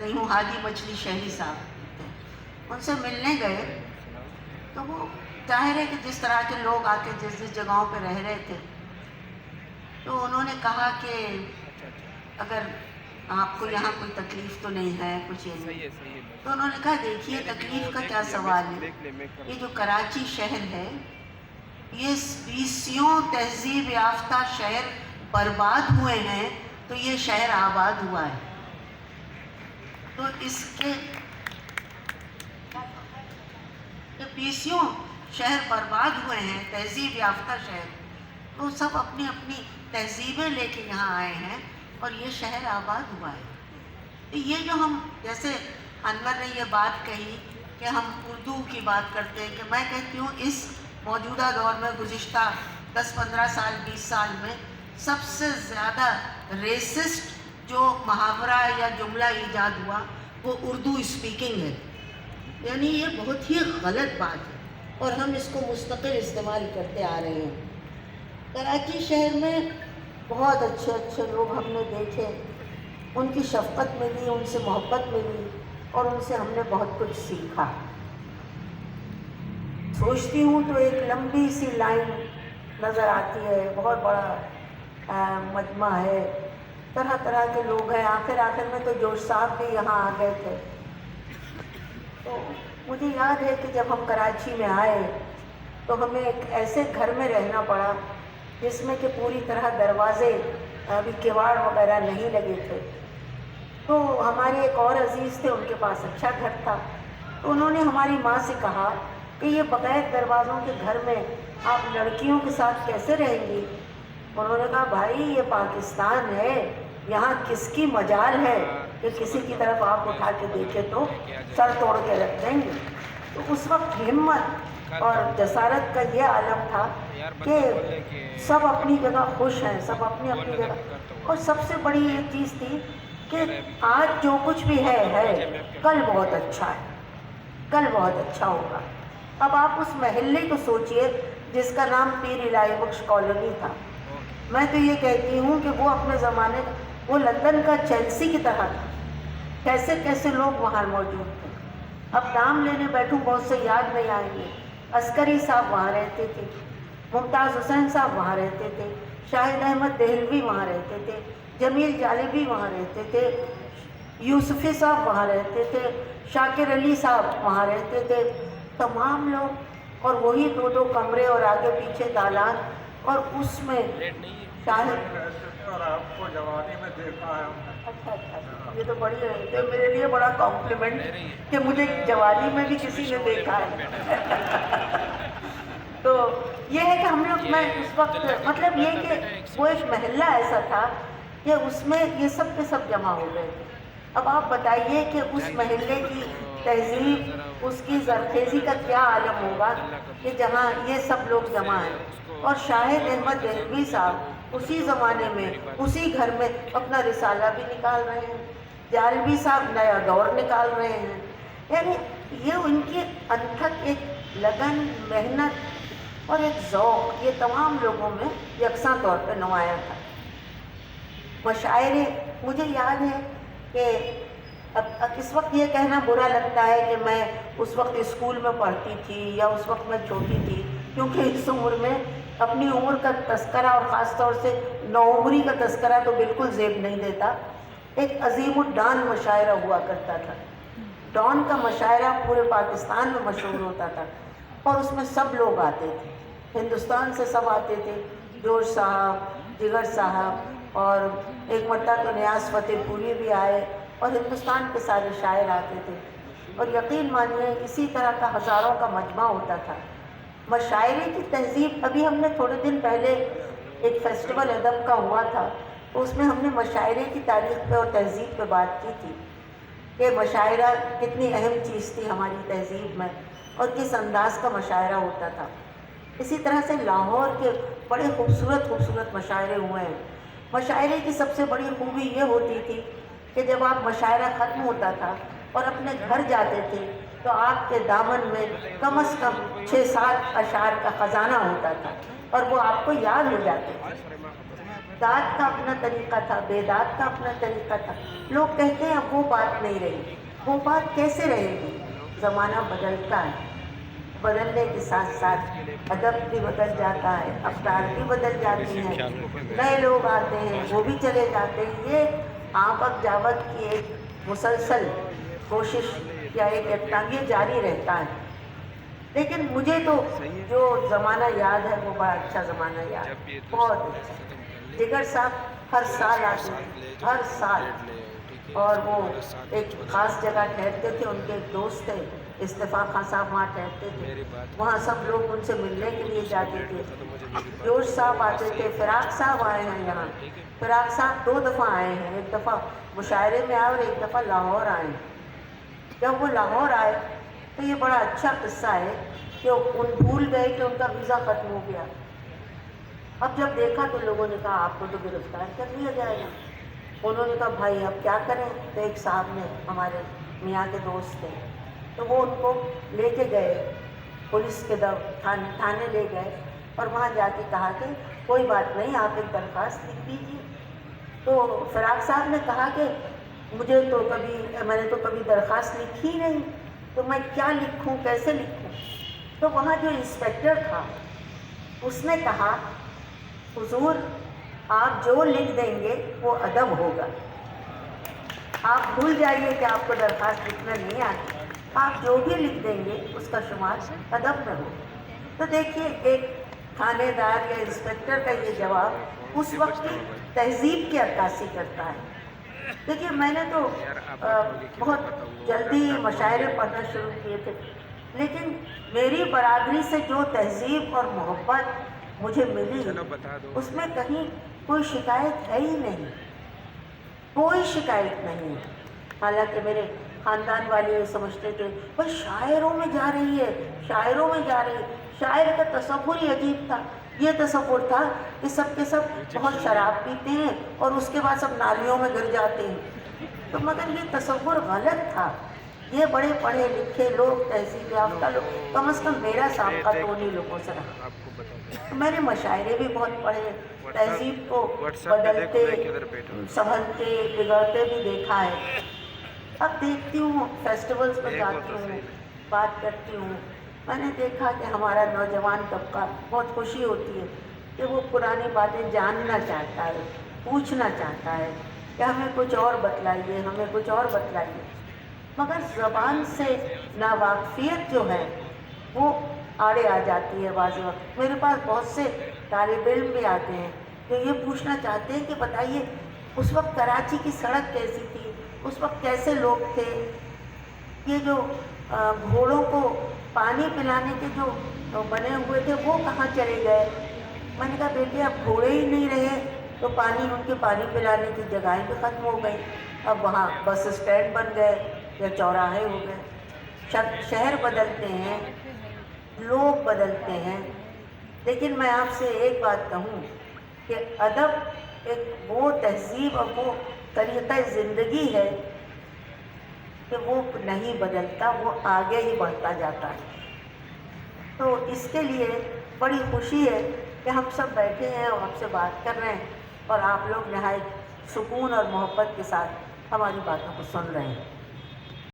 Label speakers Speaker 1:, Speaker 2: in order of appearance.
Speaker 1: رہی ہوں ہادی مچھلی شہری صاحب، ان سے ملنے گئے تو وہ ظاہر ہے کہ جس طرح کے لوگ آ کے جس جس جگہوں پہ رہ رہے تھے، تو انہوں نے کہا کہ اگر آپ کو یہاں کوئی تکلیف تو نہیں ہے، کچھ یہ نہیں. تو انہوں نے کہا دیکھیے تکلیف کا کیا سوال ہے، یہ جو کراچی شہر ہے یہ 20 تہذیب یافتہ شہر برباد ہوئے ہیں تو یہ شہر آباد ہوا ہے. تو اس کے 20 شہر برباد ہوئے ہیں، تہذیب یافتہ شہر، تو سب اپنی اپنی تہذیبیں لے کے یہاں آئے ہیں اور یہ شہر آباد ہوا ہے. تو یہ جو ہم، جیسے انور نے یہ بات کہی کہ ہم اردو کی بات کرتے ہیں، کہ میں کہتی ہوں اس موجودہ دور میں گزشتہ 10-15 سال 20 سال میں سب سے زیادہ ریسسٹ جو محاورہ یا جملہ ایجاد ہوا وہ اردو اسپیکنگ ہے. یعنی یہ بہت ہی غلط بات ہے اور ہم اس کو مستقل استعمال کرتے آ رہے ہیں. کراچی شہر میں بہت اچھے اچھے لوگ ہم نے دیکھے، ان کی شفقت ملی، ان سے محبت ملی اور ان سے ہم نے بہت کچھ سیکھا. سوچتی ہوں تو ایک لمبی سی لائن نظر آتی ہے، بہت بڑا مجمع ہے، طرح طرح کے لوگ ہیں. آخر میں تو جوش صاحب بھی یہاں آ گئے تھے. تو مجھے یاد ہے کہ جب ہم کراچی میں آئے تو ہمیں ایک ایسے گھر میں رہنا پڑا جس میں کہ پوری طرح دروازے ابھی کواڑ وغیرہ نہیں لگے تھے. تو ہمارے ایک اور عزیز تھے، ان کے پاس اچھا گھر تھا. تو انہوں نے ہماری ماں سے کہا کہ یہ بغیر دروازوں کے گھر میں آپ لڑکیوں کے ساتھ کیسے رہیں گی؟ انہوں نے کہا بھائی یہ پاکستان ہے، یہاں کس کی مجال ہے کہ کسی کی طرف آپ اٹھا کے دیکھے تو سر توڑ کے رکھ دیں گے. تو اس وقت ہمت اور جسارت کا یہ عالم تھا کہ سب اپنی جگہ خوش ہیں، سب اپنی اپنی جگہ. اور سب سے بڑی یہ چیز تھی کہ آج جو کچھ بھی ہے کل بہت اچھا ہے، کل بہت اچھا ہوگا. اب آپ اس محلے کو سوچئے جس کا نام پیر الہی بخش کالونی تھا. میں تو یہ کہتی ہوں کہ وہ اپنے زمانے وہ لندن کا چیلسی کی طرح تھا. کیسے کیسے لوگ وہاں موجود تھے. اب نام لینے بیٹھوں بہت سے یاد نہیں آئیں گے. عسکری صاحب وہاں رہتے تھے، ممتاز حسین صاحب وہاں رہتے تھے، شاہد احمد دہلوی وہاں رہتے تھے، جمیل جالبی وہاں رہتے تھے، یوسفی صاحب وہاں رہتے تھے، شاکر علی صاحب وہاں رہتے تھے. تمام لوگ، اور وہی 2 کمرے اور آگے پیچھے دالان. اور اس میں شاہد
Speaker 2: اور آپ کو جوانی میں دیکھا ہے.
Speaker 1: اچھا یہ تو بڑی ہے، تو میرے لیے بڑا کمپلیمنٹ کہ مجھے جوانی میں بھی کسی نے دیکھا ہے. تو یہ ہے کہ ہم لوگ، میں اس وقت مطلب یہ کہ وہ ایک محلہ ایسا تھا کہ اس میں یہ سب کے سب جمع ہو گئے تھے. اب آپ بتائیے کہ اس محلے کی تہذیب، اس کی زرخیزی کا کیا عالم ہوگا کہ جہاں یہ سب لوگ جمع ہیں. اور شاہد احمد دہلوی صاحب اسی زمانے میں اسی گھر میں اپنا رسالہ بھی نکال رہے ہیں، جالبی صاحب نیا دور نکال رہے ہیں. یعنی یہ ان کی انتھک ایک لگن، محنت اور ایک ذوق، یہ تمام لوگوں میں یکساں طور پہ نمایاں تھا. مشاعرے، مجھے یاد ہے کہ اب اس وقت یہ کہنا برا لگتا ہے کہ میں اس وقت اسکول میں پڑھتی تھی یا اس وقت میں چھوٹی تھی، کیونکہ اس عمر میں اپنی عمر کا تذکرہ اور خاص طور سے نوعمری کا تذکرہ تو بالکل زیب نہیں دیتا. ایک عظیم الڈان مشاعرہ ہوا کرتا تھا. ڈان کا مشاعرہ پورے پاکستان میں مشہور ہوتا تھا اور اس میں سب لوگ آتے تھے، ہندوستان سے سب آتے تھے. جوش صاحب، جگر صاحب، اور ایک مرتبہ تو نیاز فتح پوری بھی آئے اور ہندوستان کے سارے شاعر آتے تھے. اور یقین مانیے اسی طرح کا ہزاروں کا مجمع ہوتا تھا. مشاعرے کی تہذیب، ابھی ہم نے تھوڑے دن پہلے ایک فیسٹیول ادب کا ہوا تھا، تو اس میں ہم نے مشاعرے کی تاریخ پہ اور تہذیب پہ بات کی تھی کہ مشاعرہ کتنی اہم چیز تھی ہماری تہذیب میں اور کس انداز کا مشاعرہ ہوتا تھا. اسی طرح سے لاہور کے بڑے خوبصورت خوبصورت مشاعرے ہوئے ہیں. مشاعرے کی سب سے بڑی خوبی یہ ہوتی تھی کہ جب آپ مشاعرہ ختم ہوتا تھا اور اپنے گھر جاتے تھے تو آپ کے دامن میں کم از کم 6-7 اشعار کا خزانہ ہوتا تھا اور وہ آپ کو یاد ہو جاتے تھے. داد کا اپنا طریقہ تھا، بے داد کا اپنا طریقہ تھا. لوگ کہتے ہیں اب وہ بات نہیں رہی. وہ بات کیسے رہے گی؟ زمانہ بدلتا ہے، بدلنے کے ساتھ ساتھ ادب بھی بدل جاتا ہے، افکار بھی بدل جاتی ہیں، نئے لوگ آتے ہیں وہ بھی چلے جاتے ہیں. یہ آپک جاوت کی ایک مسلسل کوشش یا ایک ایک جاری رہتا ہے. لیکن مجھے تو جو زمانہ یاد ہے وہ بڑا اچھا زمانہ یاد ہے، بہت اچھا. جگر صاحب ہر سال آتے تھے، ہر سال، اور وہ ایک خاص جگہ ٹھہرتے تھے. ان کے ایک دوست تھے استفاق خان صاحب، وہاں ٹھہرتے تھے. وہاں سب لوگ ان سے ملنے کے لیے جاتے تھے. جوش صاحب آتے تھے، فراق صاحب آئے ہیں یہاں. فراق صاحب 2 دفعہ آئے ہیں، ایک دفعہ مشاعرے میں آئے اور ایک دفعہ لاہور آئے. جب وہ لاہور آئے تو یہ بڑا اچھا قصہ ہے کہ ان بھول گئے کہ ان کا ویزا ختم ہو گیا. اب جب دیکھا تو لوگوں نے کہا آپ کو تو گرفتار کر لیا جائے گا. انہوں نے کہا بھائی اب کیا کریں؟ تو ایک صاحب نے، ہمارے میاں کے دوست تھے، تو وہ ان کو لے کے گئے پولیس کے تھانے لے گئے اور وہاں جا کے کہا کہ کوئی بات نہیں، آپ ایک درخواست لکھ دیجیے. تو فراق صاحب نے کہا کہ میں نے تو کبھی درخواست لکھی ہی نہیں، تو میں کیا لکھوں، کیسے لکھوں؟ تو وہاں جو انسپیکٹر تھا اس نے کہا حضور آپ جو لکھ دیں گے وہ ادب ہوگا. آپ بھول جائیے کہ آپ کو درخواست لکھنا نہیں آتی، آپ جو بھی لکھ دیں گے اس کا شمار ادب میں ہو. تو دیکھیے ایک تھانے دار یا انسپیکٹر کا یہ جواب اس وقت کی تہذیب کی عکاسی کرتا ہے. دیکھیے میں نے تو بہت جلدی مشاعرے پڑھنا شروع کیے تھے، لیکن میری برادری سے جو تہذیب اور محبت مجھے ملی اس میں کہیں کوئی شکایت ہے ہی نہیں، کوئی شکایت نہیں. حالانکہ میرے خاندان والے یہ سمجھتے تھے بس شاعروں میں جا رہی ہے، شاعروں میں جا رہی ہے. شاعر کا تصور ہی عجیب تھا. یہ تصور تھا کہ سب کے سب بہت شراب پیتے ہیں اور اس کے بعد سب نالیوں میں گر جاتے ہیں. تو مگر یہ تصور غلط تھا. یہ بڑے پڑھے لکھے لوگ، تہذیب یافتہ لوگ، کم از کم میرا سابقہ تو انہیں لوگوں سے رہا. میں نے مشاعرے بھی بہت پڑھے، تہذیب کو بدلتے، سنبھلتے، بگڑتے بھی دیکھا ہے. اب دیکھتی ہوں، فیسٹیولز پر جاتی ہوں، بات کرتی ہوں. میں نے دیکھا کہ ہمارا نوجوان طبقہ بہت خوشی ہوتی ہے کہ وہ پرانی باتیں جاننا چاہتا ہے، پوچھنا چاہتا ہے کہ ہمیں کچھ اور بتلائیے، ہمیں کچھ اور بتلائیے. مگر زبان سے ناواقفیت جو ہے وہ آڑے آ جاتی ہے بعض وقت. میرے پاس بہت سے طالب علم بھی آتے ہیں جو یہ پوچھنا چاہتے ہیں کہ بتائیے اس وقت کراچی کی سڑک کیسی تھی، اس وقت کیسے لوگ تھے، یہ جو گھوڑوں کو پانی پلانے کے جو بنے ہوئے تھے وہ کہاں چلے گئے. میں نے کہا بیٹے اب گھوڑے ہی نہیں رہے تو ان کے پانی پلانے کی جگہیں بھی ختم ہو گئی. اب وہاں بس اسٹینڈ بن گئے یا چوراہے ہو گئے. شہر بدلتے ہیں، لوگ بدلتے ہیں، لیکن میں آپ سے ایک بات کہوں کہ ادب ایک وہ تہذیب اور وہ طریقہ زندگی ہے کہ وہ نہیں بدلتا، وہ آگے ہی بڑھتا جاتا ہے. تو اس کے لیے بڑی خوشی ہے کہ ہم سب بیٹھے ہیں اور آپ سے بات کر رہے ہیں اور آپ لوگ نہایت سکون اور محبت کے ساتھ ہماری باتوں کو سن رہے ہیں.